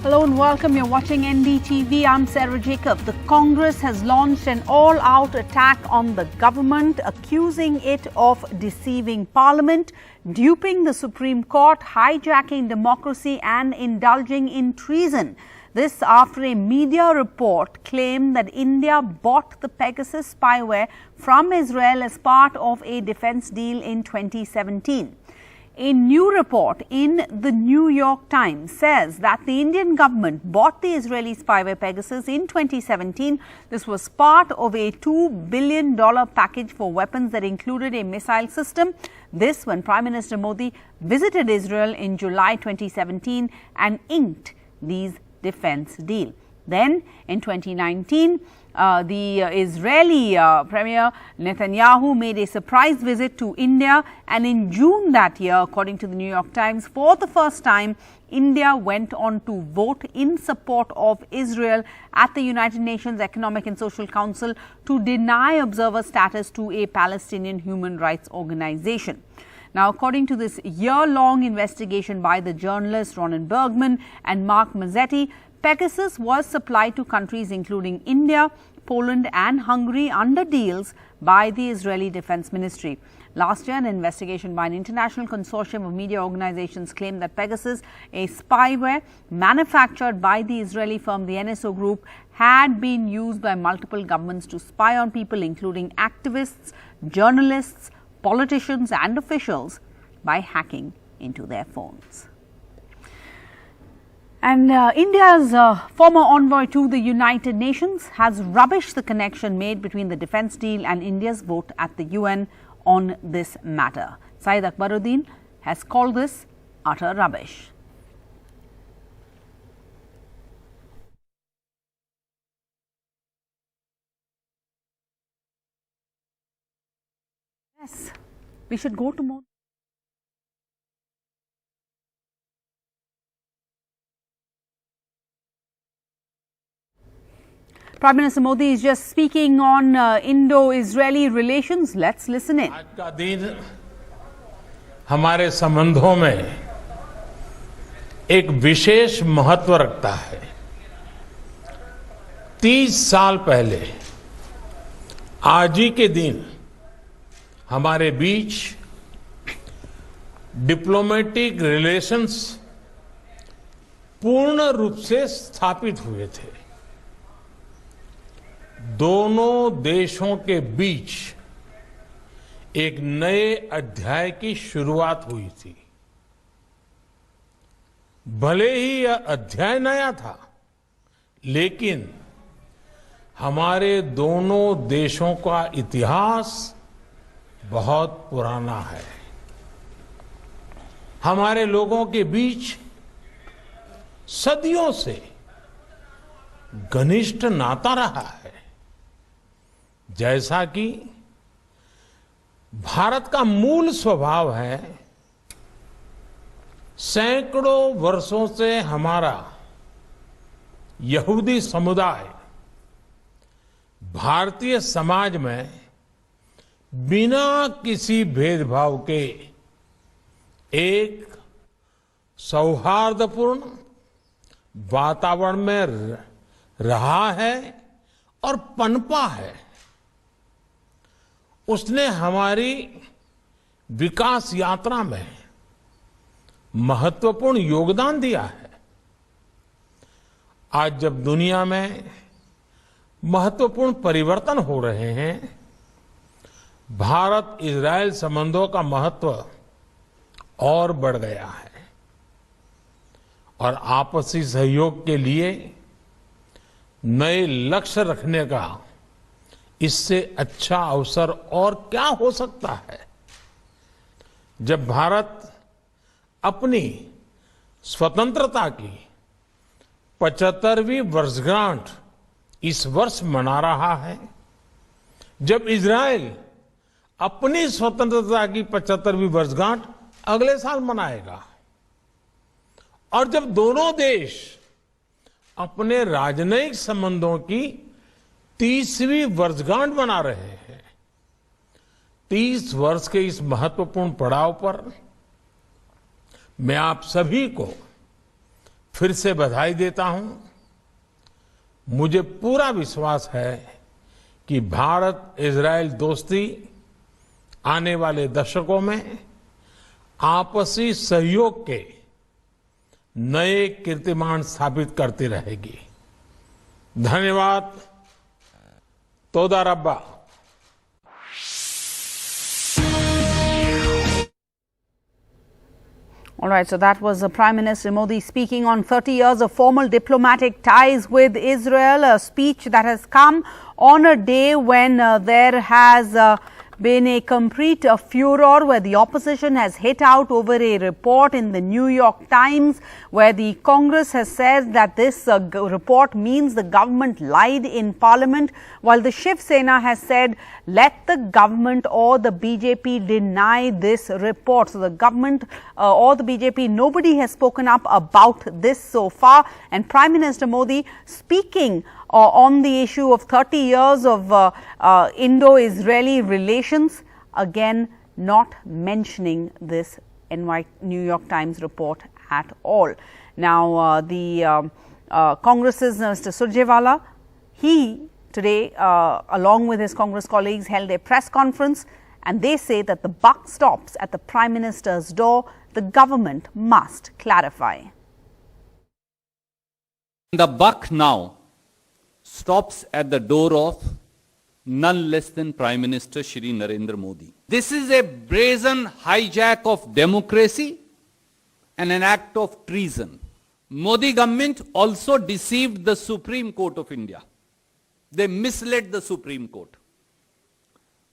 Hello and welcome. You're watching NDTV. I'm Sarah Jacob. The Congress has launched an all-out attack on the government, accusing it of deceiving Parliament, duping the Supreme Court, hijacking democracy and indulging in treason. This after a media report claimed that India bought the Pegasus spyware from Israel as part of a defense deal in 2017. A new report in the New York Times says that the Indian government bought the Israeli spyware Pegasus in 2017. This was part of a $2 billion package for weapons that included a missile system. This when Prime Minister Modi visited Israel in July 2017 and inked these defense deal. Then in 2019, the Israeli Premier Netanyahu made a surprise visit to India, and in June that year, according to the New York Times, for the first time, India went on to vote in support of Israel at the United Nations Economic and Social Council to deny observer status to a Palestinian human rights organization. Now, according to this year-long investigation by the journalists Ronan Bergman and Mark Mazzetti, Pegasus was supplied to countries including India, Poland and Hungary under deals by the Israeli Defense Ministry. Last year, an investigation by an international consortium of media organizations claimed that Pegasus, a spyware manufactured by the Israeli firm the NSO Group, had been used by multiple governments to spy on people including activists, journalists, politicians and officials by hacking into their phones. And India's former envoy to the United Nations has rubbished the connection made between the defense deal and India's vote at the UN on this matter. Syed Akbaruddin has called this utter rubbish. Yes, we should go to more. Prime Minister Modi is just speaking on Indo-Israeli relations. Let's listen in. आज का दिन हमारे संबंधों में एक विशेष महत्व रखता है। 30 साल पहले आज ही के दिन हमारे बीच डिप्लोमेटिक रिलेशंस पूर्ण रूप से स्थापित हुए थे। दोनों देशों के बीच एक नए अध्याय की शुरुआत हुई थी। भले ही यह अध्याय नया था, लेकिन हमारे दोनों देशों का इतिहास बहुत पुराना है। हमारे लोगों के बीच सदियों से घनिष्ठ नाता रहा है। जैसा कि भारत का मूल स्वभाव है, सैकड़ों वर्षों से हमारा यहूदी समुदाय भारतीय समाज में बिना किसी भेदभाव के एक सौहार्दपूर्ण वातावरण में रहा है और पनपा है। उसने हमारी विकास यात्रा में महत्वपूर्ण योगदान दिया है। आज जब दुनिया में महत्वपूर्ण परिवर्तन हो रहे हैं, भारत इजरायल संबंधों का महत्व और बढ़ गया है और आपसी सहयोग के लिए नए लक्ष्य रखने का इससे अच्छा अवसर और क्या हो सकता है। जब भारत अपनी स्वतंत्रता की 75वीं वर्षगांठ इस वर्ष मना रहा है, जब इजरायल अपनी स्वतंत्रता की 75वीं वर्षगांठ अगले साल मनाएगा और जब दोनों देश अपने राजनयिक संबंधों की 30वीं वर्षगांठ मना रहे हैं, 30 वर्ष के इस महत्वपूर्ण पड़ाव पर मैं आप सभी को फिर से बधाई देता हूं। मुझे पूरा विश्वास है कि भारत इजरायल दोस्ती आने वाले दशकों में आपसी सहयोग के नए कीर्तिमान स्थापित करती रहेगी। धन्यवाद। तोदा रब्बा। All right, so that was Prime Minister Modi speaking on 30 years of formal diplomatic ties with Israel, a speech that has come on a day when there has been a complete furor where the opposition has hit out over a report in the New York Times where the Congress has said that this report means the government lied in Parliament, while the Shiv Sena has said let the government or the BJP deny this report. So the government or the BJP, nobody has spoken up about this so far, and Prime Minister Modi speaking on the issue of 30 years of Indo-Israeli relations, again not mentioning this New York Times report at all. Now, the Congress's Mr. Surjewala, he today, along with his Congress colleagues, held a press conference, and they say that the buck stops at the Prime Minister's door. The government must clarify. The buck now stops at the door of none less than Prime Minister Shri Narendra Modi. This is a brazen hijack of democracy and an act of treason. Modi government also deceived the Supreme Court of India. They misled the Supreme Court.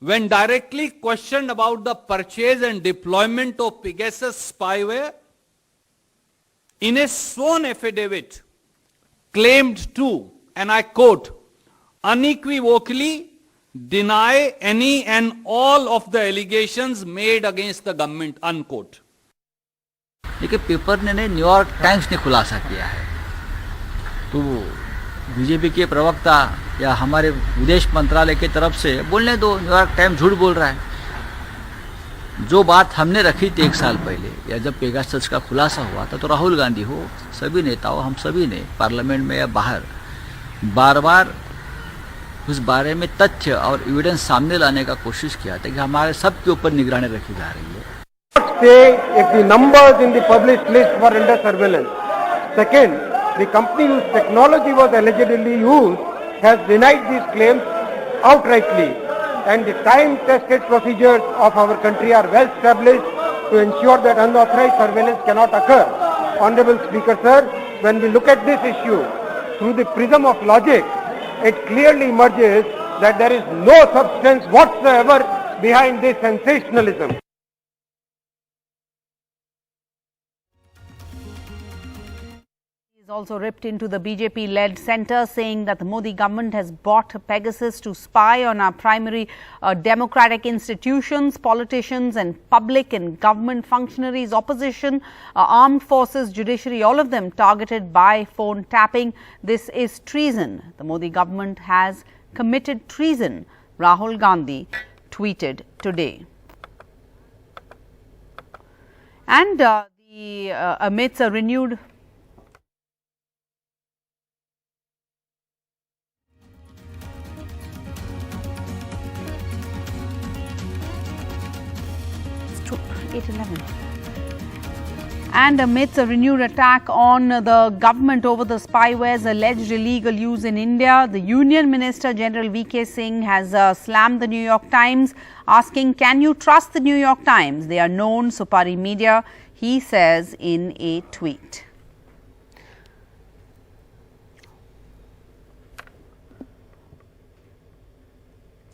When directly questioned about the purchase and deployment of Pegasus spyware, in a sworn affidavit claimed to, and I quote, unequivocally deny any and all of the allegations made against the government, unquote. देखिए paper ने New York times ने खुलासा किया है, तो BJP के प्रवक्ता या हमारे विदेश मंत्रालय की तरफ से बोलने दो, न्यूयॉर्क टाइम्स झूठ बोल रहा है। जो बात हमने रखी थी 1 साल पहले या जब पेगासस का खुलासा हुआ था, तो राहुल गांधी हो, सभी नेताओं, हम सभी ने पार्लियामेंट में या बाहर बार बार उस बारे में तथ्य और एविडेंस सामने लाने का कोशिश किया था कि हमारे सब के ऊपर निगरानी रखी जा रही है। Say if the numbers in the published list were under surveillance. Second, the company whose technology was allegedly used has denied these claims outrightly, and the time-tested procedures of our country are well established to ensure that unauthorized surveillance cannot occur. Honorable Speaker, sir, when we look at this issue through the prism of logic, it clearly emerges that there is no substance whatsoever behind this sensationalism. Also ripped into the BJP-led centre, saying that the Modi government has bought Pegasus to spy on our primary democratic institutions, politicians and public and government functionaries, opposition, armed forces, judiciary, all of them targeted by phone tapping. This is treason. The Modi government has committed treason, Rahul Gandhi tweeted today. And amidst a renewed And amidst a renewed attack on the government over the spyware's alleged illegal use in India, the Union Minister General V.K. Singh has slammed the New York Times, asking, can you trust the New York Times? They are known Supari media, he says in a tweet.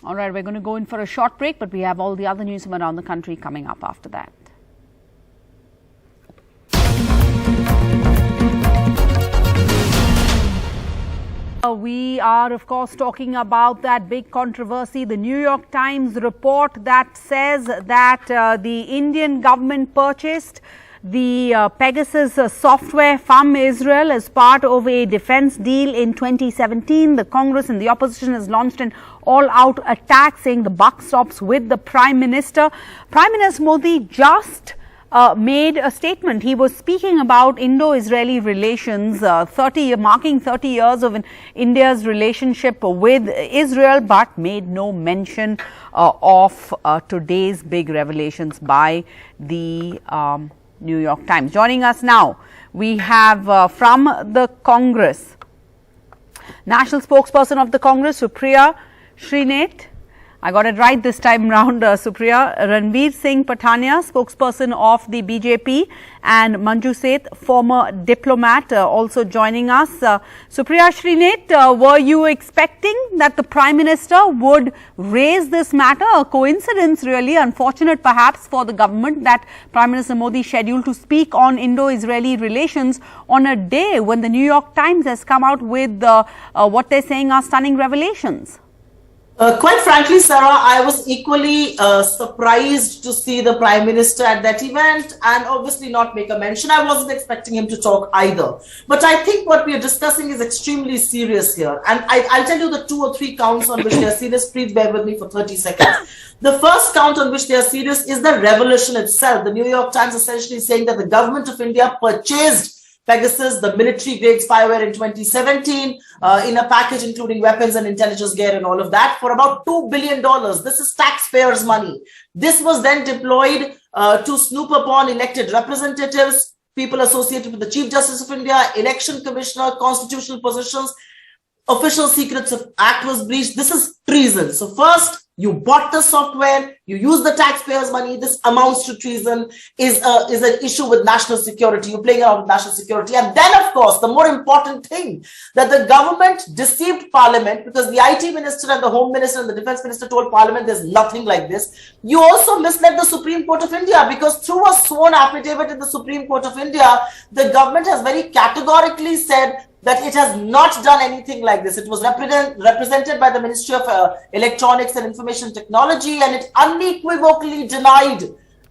All right, we're going to go in for a short break, but we have all the other news from around the country coming up after that. We are, of course, talking about that big controversy, the New York Times report that says that the Indian government purchased the Pegasus software from Israel as part of a defense deal in 2017. The Congress and the opposition has launched an all-out attack, saying the buck stops with the Prime Minister. Prime Minister Modi just made a statement. He was speaking about Indo-Israeli relations, marking 30 years of India's relationship with Israel, but made no mention of today's big revelations by the New York Times. Joining us now, we have from the Congress, National Spokesperson of the Congress, Supriya Srinath. I got it right this time round, Supriya. Ranveer Singh Patania, spokesperson of the BJP, and Manju Seth, former diplomat, also joining us. Supriya Srinath, were you expecting that the Prime Minister would raise this matter? A coincidence really, unfortunate perhaps for the government that Prime Minister Modi scheduled to speak on Indo-Israeli relations on a day when the New York Times has come out with what they're saying are stunning revelations. Quite frankly, Sarah, I was equally surprised to see the Prime Minister at that event and obviously not make a mention. I wasn't expecting him to talk either. But I think what we are discussing is extremely serious here. And I'll tell you the 2 or 3 counts on which they are serious. Please bear with me for 30 seconds. The first count on which they are serious is the revelation itself. The New York Times essentially saying that the government of India purchased Pegasus, the military-grade spyware, in 2017 in a package including weapons and intelligence gear and all of that for about $2 billion. This is taxpayers' money. This was then deployed to snoop upon elected representatives, people associated with the Chief Justice of India, Election Commissioner, constitutional positions. Official Secrets Act was breached. This is treason. So first, you bought the software, you use the taxpayers' money. This amounts to treason, is an issue with national security. You're playing around with national security. And then, of course, the more important thing, that the government deceived Parliament because the IT Minister and the Home Minister and the Defense Minister told Parliament there's nothing like this. You also misled the Supreme Court of India because through a sworn affidavit in the Supreme Court of India, the government has very categorically said that it has not done anything like this. It was represented by the Ministry of Electronics and Information Technology, and it unequivocally denied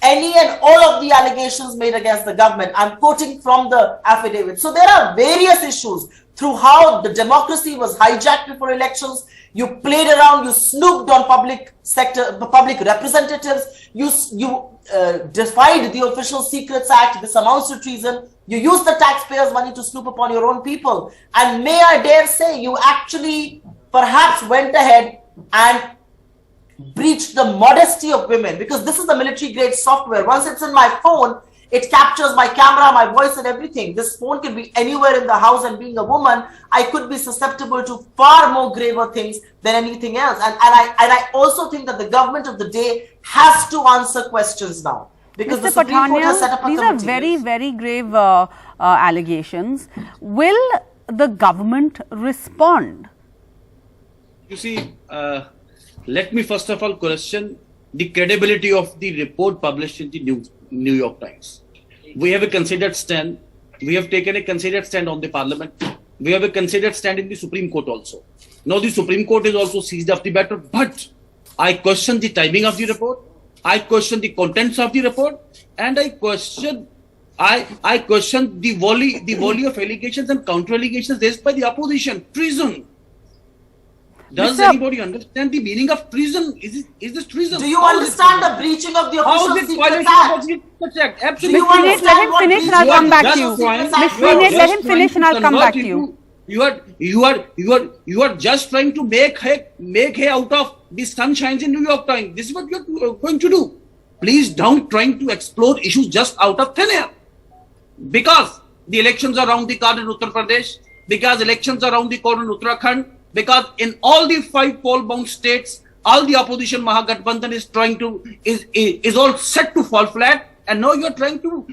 any and all of the allegations made against the government. I'm quoting from the affidavit. So there are various issues through how the democracy was hijacked before elections. You played around, you snooped on public representatives, you defied the Official Secrets Act. This amounts to treason. You used the taxpayers' money to snoop upon your own people. And may I dare say, you actually perhaps went ahead and breached the modesty of women, because this is the military-grade software. Once it's in my phone, it captures my camera, my voice and everything. This phone can be anywhere in the house, and being a woman, I could be susceptible to far more graver things than anything else. And I also think that the government of the day has to answer questions now. Because the Supreme Court has set up a committee. These are very, very grave allegations. Will the government respond? You see, let me first of all question the credibility of the report published in the New York Times. We have a considered stand. We have taken a considered stand on the Parliament. We have a considered stand in the Supreme Court also. Now the Supreme Court is also seized of the matter, but I question the timing of the report. I question the contents of the report, and I question the volley of allegations and counter allegations raised by the opposition. Treason. Does anybody understand the meaning of treason? Is this treason? Do you understand the breaching of the Official Secrets Act? Absolutely. Ms. Srinath, let him finish and I'll come back to you. Ms. Srinath, let him finish and I'll come back to you. You are just trying to make hay out of the sunshines in New York Times. This is what you're going to do. Please don't trying to explore issues just out of thin air. Because the elections are around the corner in Uttar Pradesh, because elections are around the corner in Uttarakhand, because in all the 5 poll-bound states, all the opposition Mahagathbandhan is all set to fall flat, and now you're trying to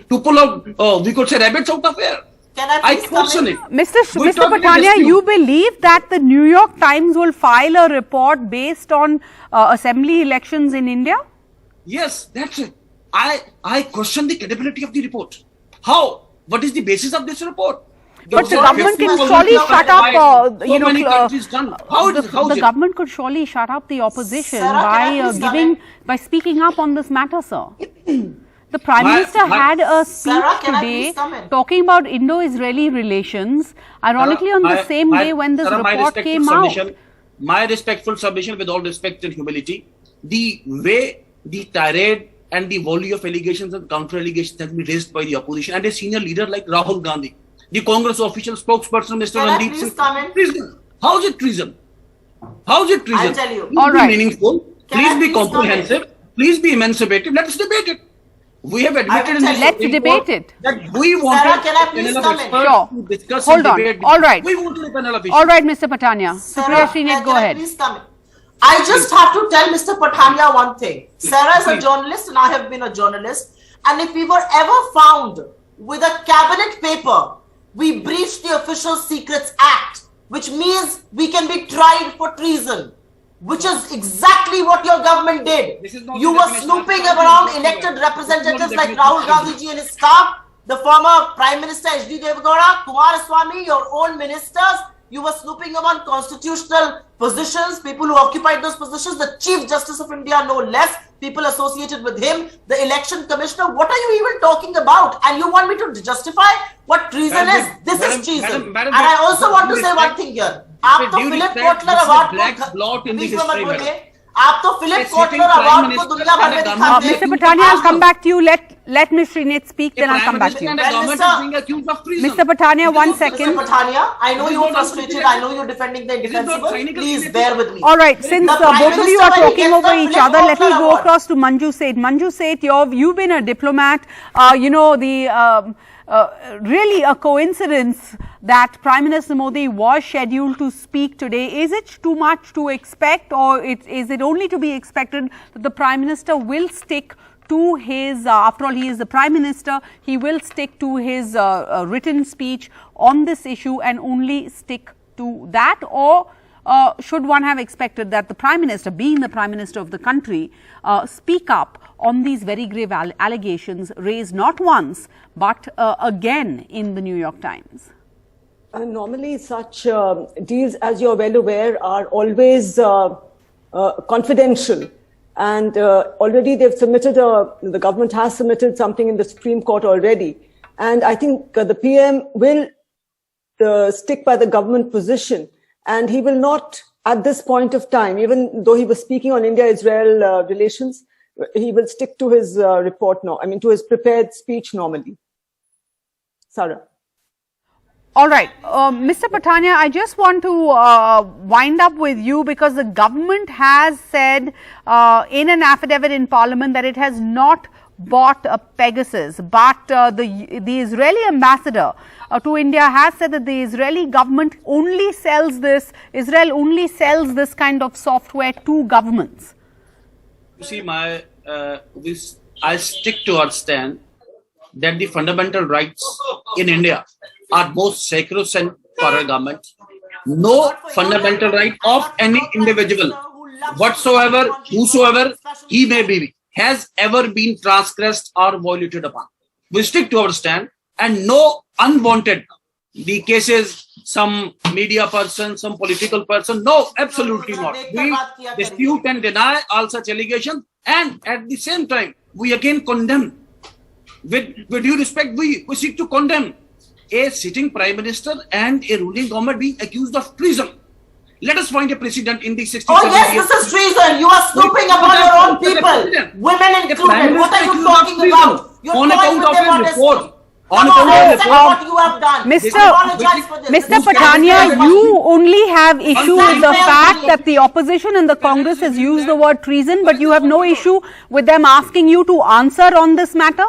pull out, we could say, rabbits out of air. I question it. Mr. Patania, you believe that the New York Times will file a report based on assembly elections in India? Yes, that's it. I question the credibility of the report. How? What is the basis of this report? But the government can surely shut up, the government could surely shut up the opposition by speaking up on this matter, sir. The Prime Minister had a speech today talking about Indo-Israeli relations, ironically on the same day when this report came out. My respectful submission, with all respect and humility, the way the tirade and the volley of allegations and counter allegations that have been raised by the opposition and a senior leader like Rahul Gandhi, the Congress official spokesperson, Mr. Randeep Singh. Treason. How is it treason? How is it treason? I'll tell you. Please All be right. meaningful. Please be comprehensive. Please be emancipative. Let's debate it. We have admitted in this Let's debate it. that we wanted Sarah, can I please a panel come of in? experts Sure. to discuss Hold and on. debate. All right. We wanted a panel of All right, Mr. Patania. Supriya Srinath, go ahead. Please come in. I just have to tell Mr. Patania one thing. Sarah is a journalist and I have been a journalist. And if we were ever found with a cabinet paper, we breached the Official Secrets Act, which means we can be tried for treason, which is exactly what your government did. You were snooping around elected representatives like Rahul Gandhi ji and his staff, the former Prime Minister H.D. Devagowda, Kumaraswamy, your own ministers. You were snooping among constitutional positions, people who occupied those positions, the Chief Justice of India, no less, people associated with him, the Election Commissioner. What are you even talking about? And you want me to justify what treason is? This is treason. And I also want to say one thing here. आप तो Philip Kotler award को आप तो Philip Kotler award को दुनिया भर में दिखाते हैं. Mr. Patania, I'll come back to you. Let Ms. Srinath speak, then I'll come back to you. Mr. Patania, 1 second. Mr. Patania, I know you're frustrated. I know you're defending the indefensible. Please bear with me. All right, since both of you are talking over each other, let me go across to Manju Seth. Manju Seth, you've been a diplomat. Really a coincidence that Prime Minister Modi was scheduled to speak today. Is it too much to expect, or is it only to be expected that the Prime Minister will stick to his, after all he is the Prime Minister, he will stick to his written speech on this issue and only stick to that? Or should one have expected that the Prime Minister, being the Prime Minister of the country, speak up on these very grave allegations raised not once but again in the New York Times? Normally such deals, as you're well aware, are always confidential, and already they've submitted, the government has submitted something in the Supreme Court already, and I think the PM will stick by the government position, and he will not at this point of time, even though he was speaking on India-Israel relations, he will stick to his report now, to his prepared speech normally. Sarah. All right. Mr. Patania, I just want to wind up with you, because the government has said in an affidavit in Parliament that it has not bought a Pegasus, but the Israeli ambassador to India has said that the Israeli government only sells this, Israel only sells this kind of software to governments. You see, I stick to our stand that the fundamental rights in India are most sacrosanct for our government. No fundamental right of any individual whatsoever, whosoever he may be, has ever been transgressed or violated upon. We stick to our stand, and no unwanted, the cases, some media person, some political person, no, absolutely not. We dispute and deny all such allegations, and at the same time, we again condemn. With due respect, we seek to condemn a sitting Prime Minister and a ruling government being accused of treason. Let us find a precedent in the 60s. Oh yes, this is treason. You are snooping upon your own people, women included. What are you talking about? You're on account of a report. On account of what you have done. Mr. Patania, you only have issue with the fact that the opposition and the Congress has used the word treason, but you have no issue with them asking you to answer on this matter?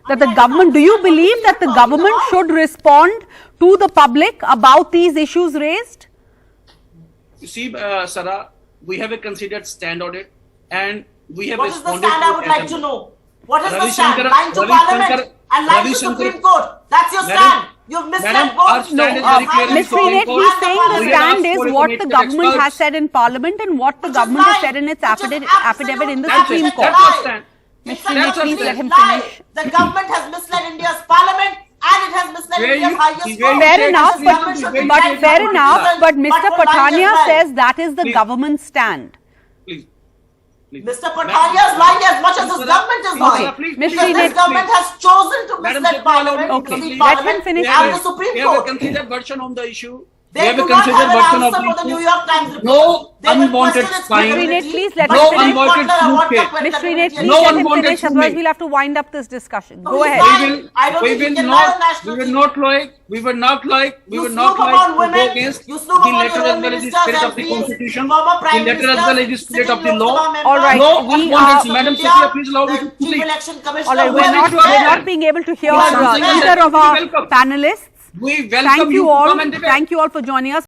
That the government, do you believe that the government should respond to the public about these issues raised? You see, Sarah, we have a considered stand on it, and we have What is responded the stand, I would like to know? What is the stand? Lying to Parliament and lying to Supreme Court. That's your stand. You've misled both. Ms. Srinath, he's saying the stand is what the government has said in Parliament and what the government has said in its affidavit in the Supreme Court. Ms. Srinath, please let him finish. The government has misled India's Parliament and it has misled India's highest court. Fair enough, but Mr. Patania says that is the government's stand. Please. Mr. Patania is lying as much as this government is lying. Because this government has chosen to mislead Parliament, Let him finish. And the Supreme We have a Court. considered version on the issue. We have a considered version of the New York Times report. No They will unwanted question its spying. credibility. Srinath, please let No us finish. unwanted snooping. Ms. Srinath, please No let him unwanted finish, otherwise snooping. we'll have to wind up this discussion. No, Go he's ahead. lying. I don't think he can lie on national TV. We would not like You to snoop go upon women, against you snoop the upon letter your as own well as the ministers, spirit of the MPs, constitution, former the prime letter as well as the ministers, spirit of the sitting law. Lok Sabha members, All right, No we unwanted, are- Madam India, Secretary, please allow me the to chief speak. election commissioner. All right, who we're has not declared- being able to hear Something either that of our we welcome. panelists. We welcome Thank you to all. come and debate. Thank you all for joining us.